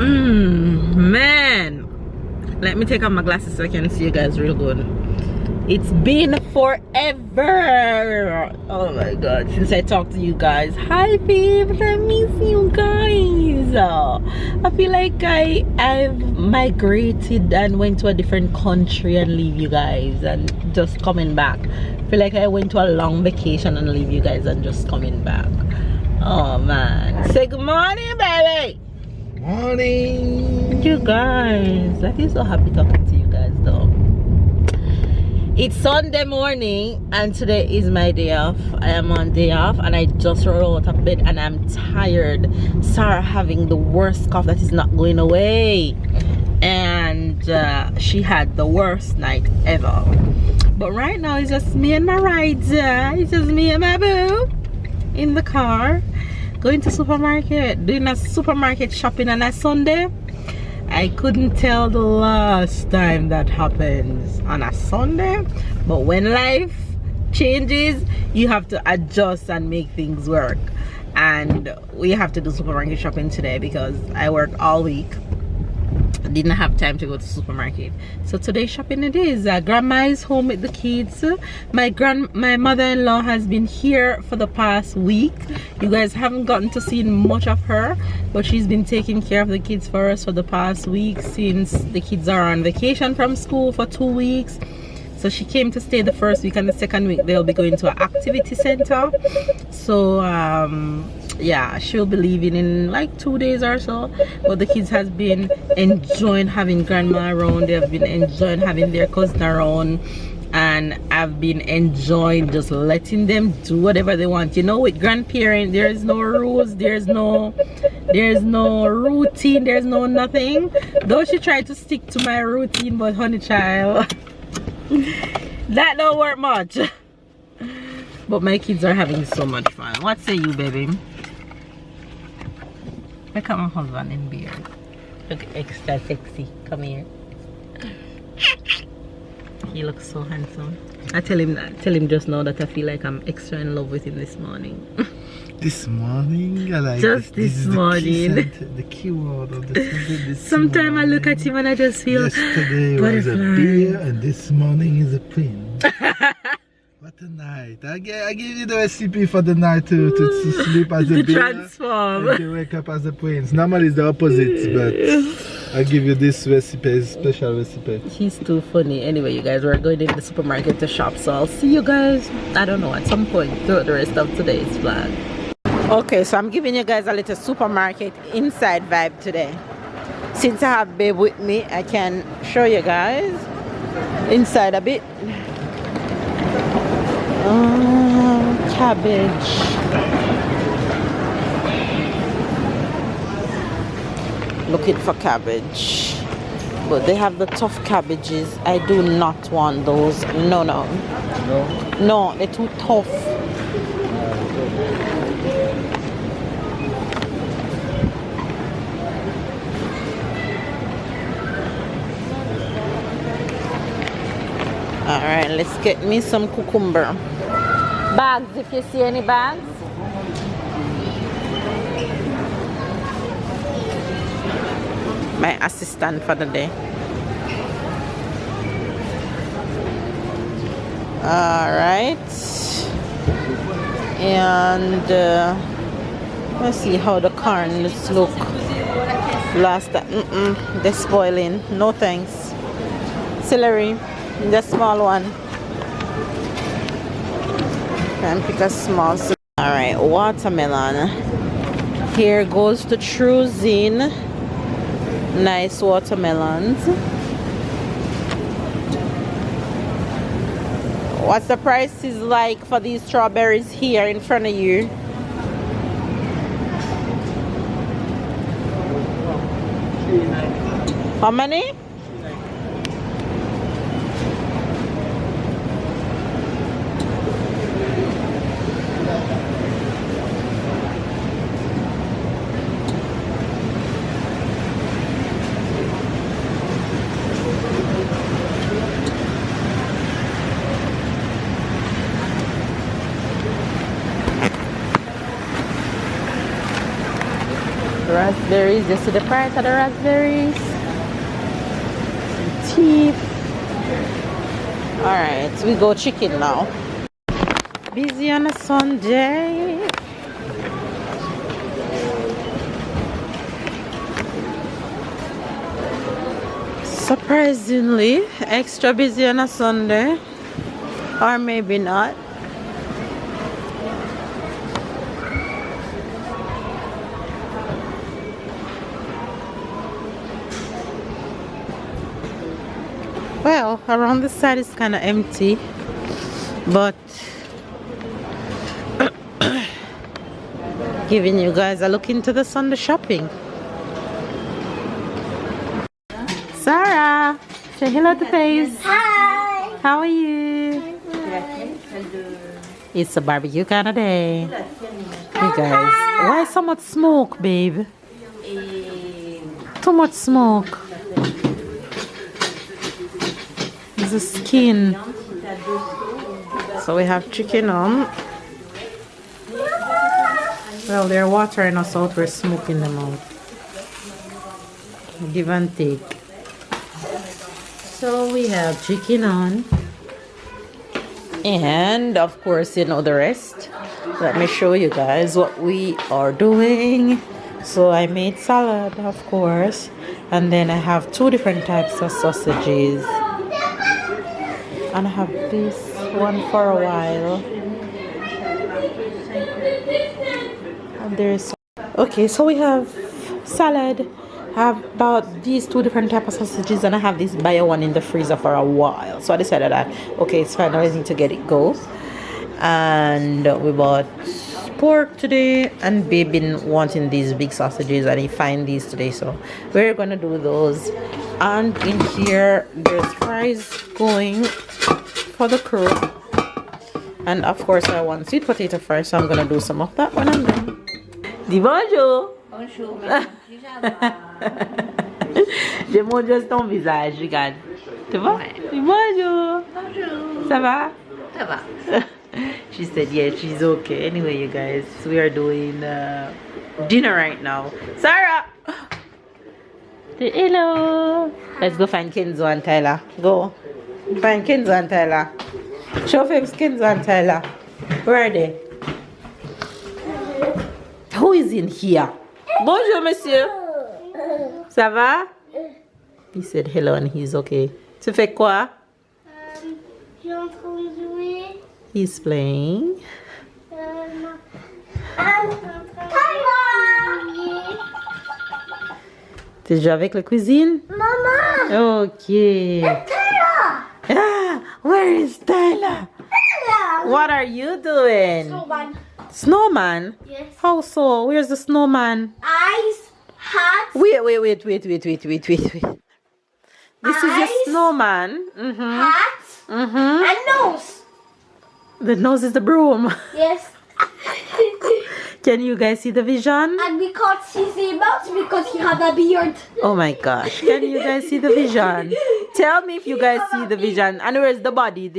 Man, let me take off my glasses so I can see you guys real good. It's been forever. Oh my god, since I talked to you guys. Hi babes, I miss you guys. I feel like I've migrated and went to a different country and leave you guys and just coming back. I feel like I went to a long vacation and leave you guys and just coming back. Oh man, say good morning baby. Morning, you guys. I feel so happy talking to you guys though. It's Sunday morning and today is my day off. I am on day off and I just rolled out of bed and I'm tired. Sarah having the worst cough that is not going away, and she had the worst night ever. But right now it's just me and my rider. It's just me and my boo in the car going to supermarket, doing a supermarket shopping on a Sunday. I couldn't tell the last time that happens on a Sunday, but when life changes, you have to adjust and make things work. And we have to do supermarket shopping today because I worked all week. I didn't have time to go to the supermarket, so today shopping it is. Grandma is home with the kids. My mother-in-law has been here for the past week. You guys haven't gotten to see much of her, but she's been taking care of the kids for us for the past week since the kids are on vacation from school for 2 weeks. So she came to stay the first week, and the second week they'll be going to an activity center. So yeah, she'll be leaving in like 2 days or so. But the kids has been enjoying having grandma around. They have been enjoying having their cousin around, and I've been enjoying just letting them do whatever they want. You know, with grandparents, there is no rules, there's no routine, there's no nothing. Though she tried to stick to my routine, but honey child, that don't work much. But my kids are having so much fun. What say you, baby? Look at my husband in beard. Look extra sexy. Come here. He looks so handsome. I tell him just now that I feel like I'm extra in love with him this morning. This morning? I like just this morning. The key word of the sentence. Sometimes I look at him and I just feel yesterday was a beer and this morning is a prince. What a night. I give you the recipe for the night to sleep as a bear. Transform. And to wake up as a prince. Normally it's the opposite, but I give you this recipe, special recipe. He's too funny. Anyway, you guys, we're going in the supermarket to shop, so I'll see you guys, I don't know, at some point throughout the rest of today's vlog. Okay, so I'm giving you guys a little supermarket inside vibe today. Since I have babe with me, I can show you guys inside a bit. Cabbage. Looking for cabbage, but they have the tough cabbages. I do not want those. No, they're too tough. All right, let's get me some cucumber. Bags, if you see any bags. My assistant for the day. All right, and let's see how the corns look. Last time, they're spoiling. No thanks. Celery, the small one. And pick a small. All right, watermelon. Here goes to choosing nice watermelons. What's the prices like for these strawberries here in front of you? How many? raspberries. You see the price of the raspberries? Cheap. Alright, so we go chicken now. Busy on a Sunday. Surprisingly, extra busy on a Sunday. Or maybe not. Well, around this side is kind of empty, but giving you guys a look into the Sunday shopping. Sarah, say hello to face. Hi. How are you? It's a barbecue kind of day. You guys, why so much smoke, babe? Too much smoke. The skin. So we have chicken on. Well, they're watering us out, we're smoking them out. Give and take. So we have chicken on. And of course, you know the rest. Let me show you guys what we are doing. So I made salad, of course. And then I have 2 different types of sausages. And I have this one for a while. And there's okay, so we have salad. I have about these 2 different types of sausages, and I have this bio one in the freezer for a while. So I decided that okay, it's fine, I need to get it go. And we bought pork today, and babe been wanting these big sausages, and he find these today, so we're gonna do those. And in here there's fries going for the crew, and of course I want sweet potato fries, so I'm gonna do some of that when I'm done. Dis bonjour. Bonjour. Je montre juste ton visage, regarde. Tu vois? Dis bonjour. Bonjour. Ça va? Ça va. She said yeah, she's okay. Anyway, you guys, we are doing dinner right now. Sarah! Say hello. Let's go find Kenzo and Tyler. Go. Find Kenzo and Tyler. Show Fibs Kenzo and Tyler. Where are they? Who is in here? Bonjour, monsieur. Ça va? He said hello and he's okay. Tu fais quoi? Je suis en train de jouer. He's playing. Tu joues avec la cuisine? Maman! Ok. Tyler! Ah, where is Tyler? Tyler! What are you doing? Snowman. Snowman? Yes. How so? Where's the snowman? Eyes, hat, Wait. This is your Eyes. snowman. hat, And and nose. the nose is the broom. Yes. Can you guys see the vision? And we can't see the mouth because he has a beard. Oh my gosh. Can you guys see the vision? Tell me if you guys see the vision. And where's the body?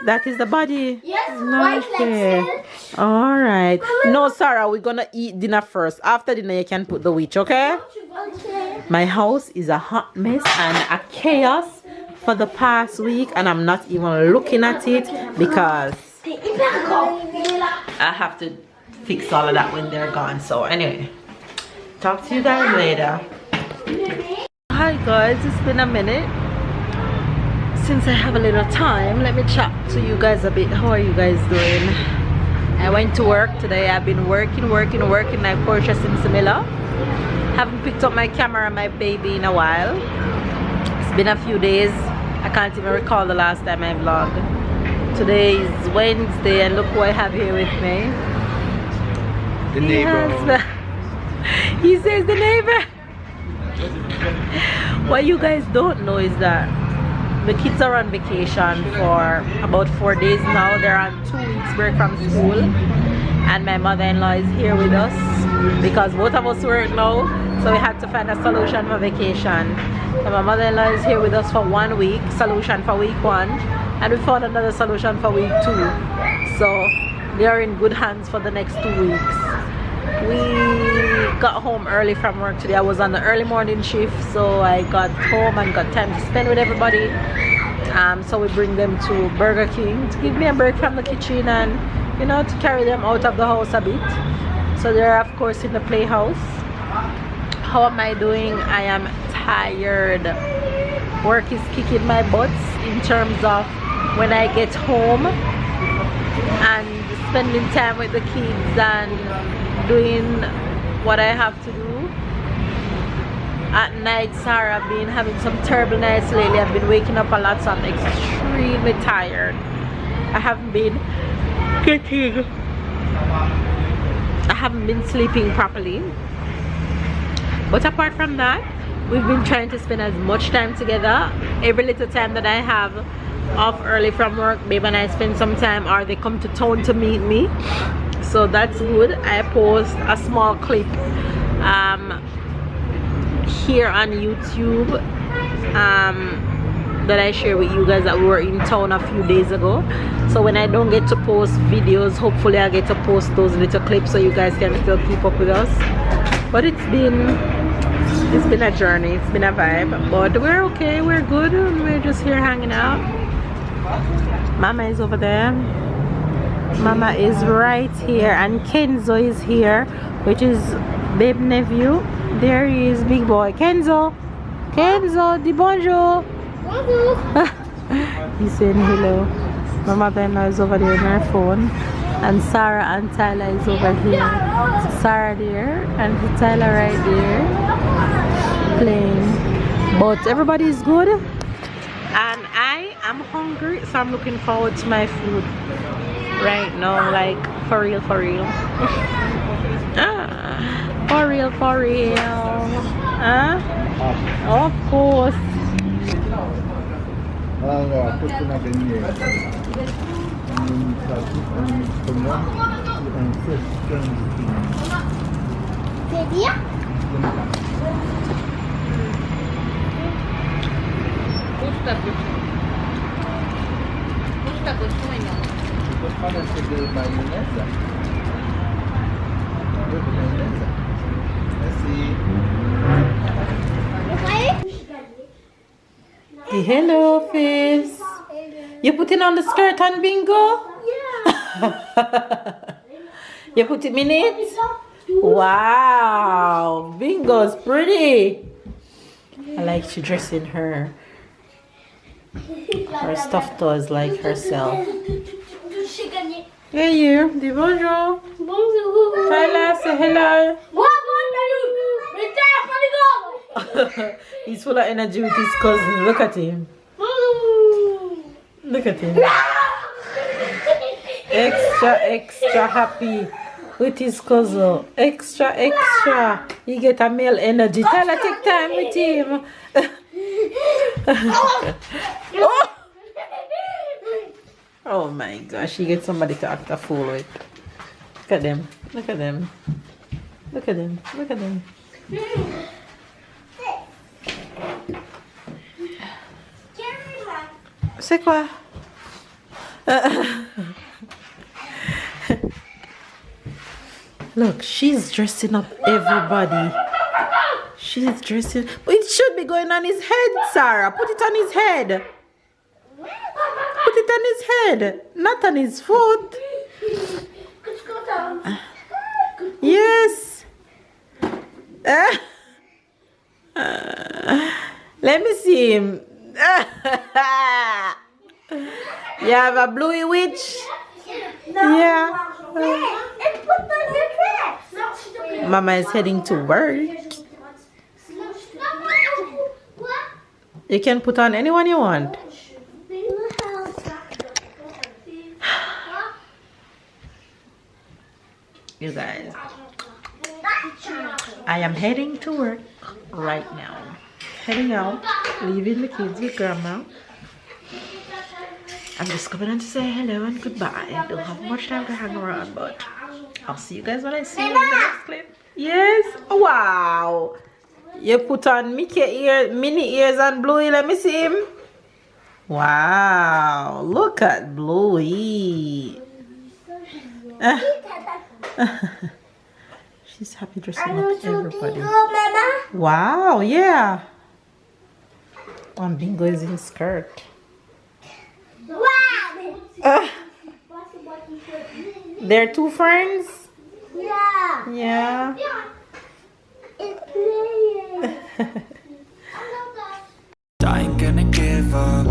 That is the body. Yes, white Okay. legs. Alright. No, Sarah, we're gonna eat dinner first. After dinner, you can put the witch, okay? Okay. My house is a hot mess and a chaos for the past week, and I'm not even looking at it because I have to fix all of that when they're gone. So anyway, talk to you guys later. Hi guys, it's been a minute since I have a little time. Let me chat to you guys a bit. How are you guys doing? I went to work today. I've been working like Portia Simsimilla. Haven't picked up my camera and my baby in a while. It's been a few days. I can't even recall the last time I vlogged. Today is Wednesday, and look who I have here with me. The neighbor. He says the neighbor. What you guys don't know is that the kids are on vacation for about 4 days now. They're on 2 weeks break from school, and my mother-in-law is here with us because both of us work now, so we had to find a solution for vacation. So my mother-in-law is here with us for 1 week, solution for week 1, and we found another solution for week 2. So they are in good hands for the next 2 weeks. We got home early from work today. I was on the early morning shift, so I got home and got time to spend with everybody. So we bring them to Burger King to give me a break from the kitchen and, you know, to carry them out of the house a bit. So they're of course in the playhouse. How am I doing? I am tired. Work is kicking my butts in terms of when I get home and spending time with the kids and doing what I have to do. At night, Sarah, I've been having some terrible nights lately. I've been waking up a lot, so I'm extremely tired. I haven't been sleeping properly. But apart from that, we've been trying to spend as much time together. Every little time that I have off early from work, babe and I spend some time, or they come to town to meet me. So that's good. I post a small clip here on YouTube that I share with you guys that we were in town a few days ago. So when I don't get to post videos, hopefully I get to post those little clips so you guys can still keep up with us. But it's been a journey, it's been a vibe, but we're okay, we're good, we're just here hanging out. Mama is over there, Mama is right here, and Kenzo is here, which is babe nephew. There he is, big boy. Kenzo, di bonjour. Bonjour. He's saying hello. My mother-in-law is over there on her phone, and Sarah and Tyler is over here. So Sarah there and Tyler right there playing. But everybody is good, and I am hungry, so I'm looking forward to my food right now, like for real. For real. Of course. C'est bien. Hello, Fizz. You putting on the skirt on bingo? Yeah. You put it in it? Wow, bingo's pretty. I like she dressing her stuffed toys like herself. J'ai gagné. Hey you, dis bonjour. Bonjour. Tyler, say hello. He's full of energy with his cousin. Look at him. Look at him. Extra happy with his cousin. Extra. He get a male energy. Tyler, take time with him. Oh my gosh, he gets somebody to act a fool with. Look at them. C'est quoi? Look, she's dressing up everybody. She's dressing, but it should be going on his head, Sarah. Put it on his head. Put it on his head, not on his foot. Yes. Let me see him. You have a bluey witch? Yeah. Mama is heading to work. You can put on anyone you want. You guys, I am heading to work right now. Heading out, leaving the kids with grandma. I'm just coming in to say hello and goodbye. I don't have much time to hang around, but I'll see you guys when I see you in the next clip. Yes. Wow. You put on Mickey ears, mini ears and Bluey. Let me see him. Wow. Look at Bluey. She's happy dressing I up know to everybody. bingo, Mama. Wow, yeah. And Bingo is in skirt. Wow. They're two friends? Yeah. Yeah. It's playing. I ain't gonna give up.